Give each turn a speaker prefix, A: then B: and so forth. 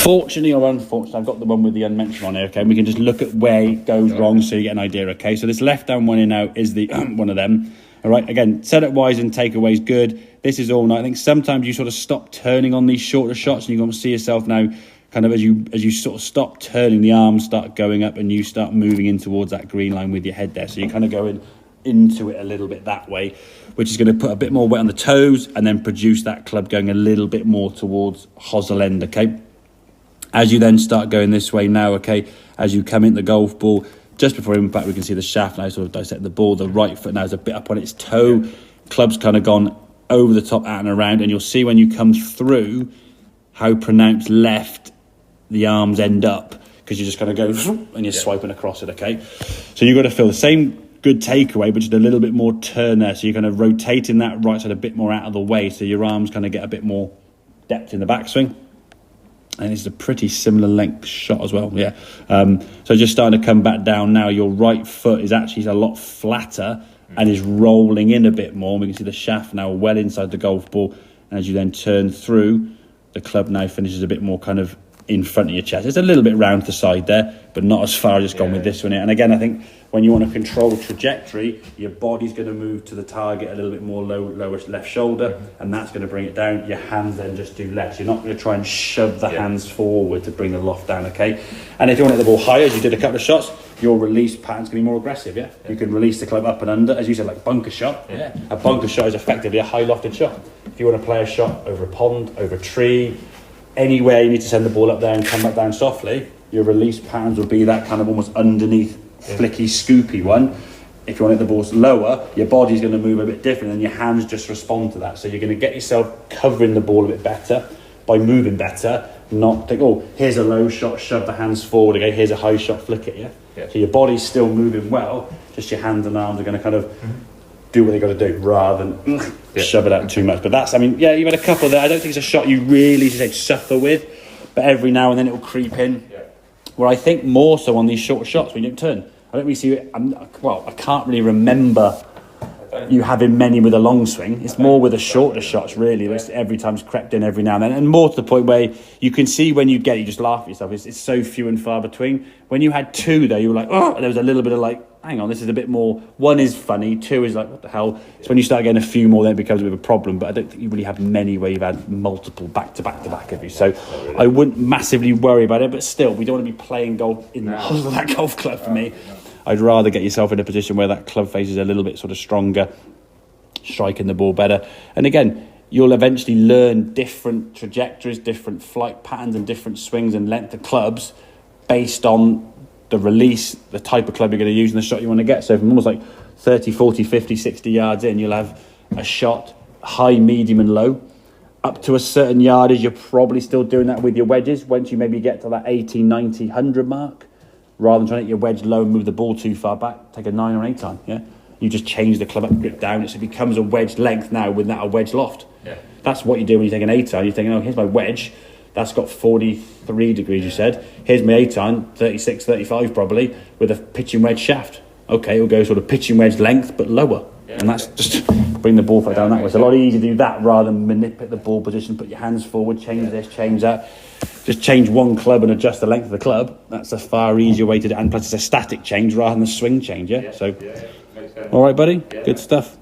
A: Fortunately or unfortunately, I've got the one with the unmentioned on here, okay? And we can just look at where it goes wrong so you get an idea, okay? So this left down one in out is the one of them. All right, again, setup-wise and takeaway is good. This is all nice. I think sometimes you sort of stop turning on these shorter shots and you're going to see yourself now kind of as you sort of stop turning, the arms start going up and you start moving in towards that green line with your head there. So you're kind of going into it a little bit that way, which is going to put a bit more weight on the toes and then produce that club going a little bit more towards hosel end, okay? As you then start going this way now, okay, as you come in the golf ball, just before impact, we can see the shaft now sort of dissect the ball. The right foot now is a bit up on its toe. Club's kind of gone over the top, out and around, and you'll see when you come through how pronounced left the arms end up, because you just kind of go and you're swiping across it, okay? So you've got to feel the same good takeaway, but just a little bit more turn there. So you're kind of rotating that right side a bit more out of the way, so your arms kind of get a bit more depth in the backswing. And it's a pretty similar length shot as well, yeah. So just starting to come back down now, your right foot is actually a lot flatter and is rolling in a bit more. We can see the shaft now well inside the golf ball. And as you then turn through, the club now finishes a bit more kind of in front of your chest. It's a little bit round to the side there, but not as far as it's gone with this one here. And again, I think when you want to control trajectory, your body's going to move to the target a little bit more lower left shoulder, and that's going to bring it down. Your hands then just do less. You're not going to try and shove the hands forward to bring the loft down, okay? And if you want to hit the ball higher, as you did a couple of shots, your release pattern's going to be more aggressive, yeah? You can release the club up and under, as you said, like bunker shot. Yeah. A bunker shot is effectively a high lofted shot. If you want to play a shot over a pond, over a tree, anywhere you need to send the ball up there and come back down softly, your release patterns will be that kind of almost underneath, flicky, scoopy one. If you want to hit the balls lower, your body's going to move a bit different and your hands just respond to that. So you're going to get yourself covering the ball a bit better by moving better, not think, oh, here's a low shot, shove the hands forward, okay, here's a high shot, flick it, yeah? So your body's still moving well, just your hands and arms are going to kind of do what they got to do rather than shove it out too much. But that's, I mean, yeah, you've had a couple there. I don't think it's a shot you really suffer with, but every now and then it'll creep in. Where I think more so on these shorter shots when you don't turn. I don't really see it. I can't really remember you having many with a long swing. It's more with the shorter shots, really. It's every time's crept in every now and then. And more to the point where you can see when you get it, you just laugh at yourself. It's so few and far between. When you had two, though, you were like, oh, there was a little bit of like, hang on, this is a bit more. One is funny, two is like, what the hell? So when you start getting a few more, then it becomes a bit of a problem. But I don't think you really have many where you've had multiple back to back of you. So I wouldn't massively worry about it. But still, we don't want to be playing golf in the hole of that golf club for me. I'd rather get yourself in a position where that club face is a little bit sort of stronger, striking the ball better. And again, you'll eventually learn different trajectories, different flight patterns and different swings and length of clubs based on the release, the type of club you're going to use and the shot you want to get. So from almost like 30, 40, 50, 60 yards in, you'll have a shot high, medium and low. Up to a certain yardage, you're probably still doing that with your wedges. Once you maybe get to that 80, 90, 100 mark, rather than trying to hit your wedge low and move the ball too far back, take a 9 or 8 iron, yeah? You just change the club up, grip down, so it becomes a wedge length now without a wedge loft. Yeah. That's what you do when you take an 8 iron. You're thinking, oh, here's my wedge. That's got 43 degrees, you said. Here's my 8 iron, 36, 35 probably, with a pitching wedge shaft. Okay, it'll go sort of pitching wedge length, but lower. Yeah, and that's just bring the ball flight down that way. It's a lot easier to do that rather than manipulate the ball position, put your hands forward, change this, change that. Just change one club and adjust the length of the club. That's a far easier way to do it. And plus it's a static change rather than a swing change, yeah? So, all right, buddy? Good stuff.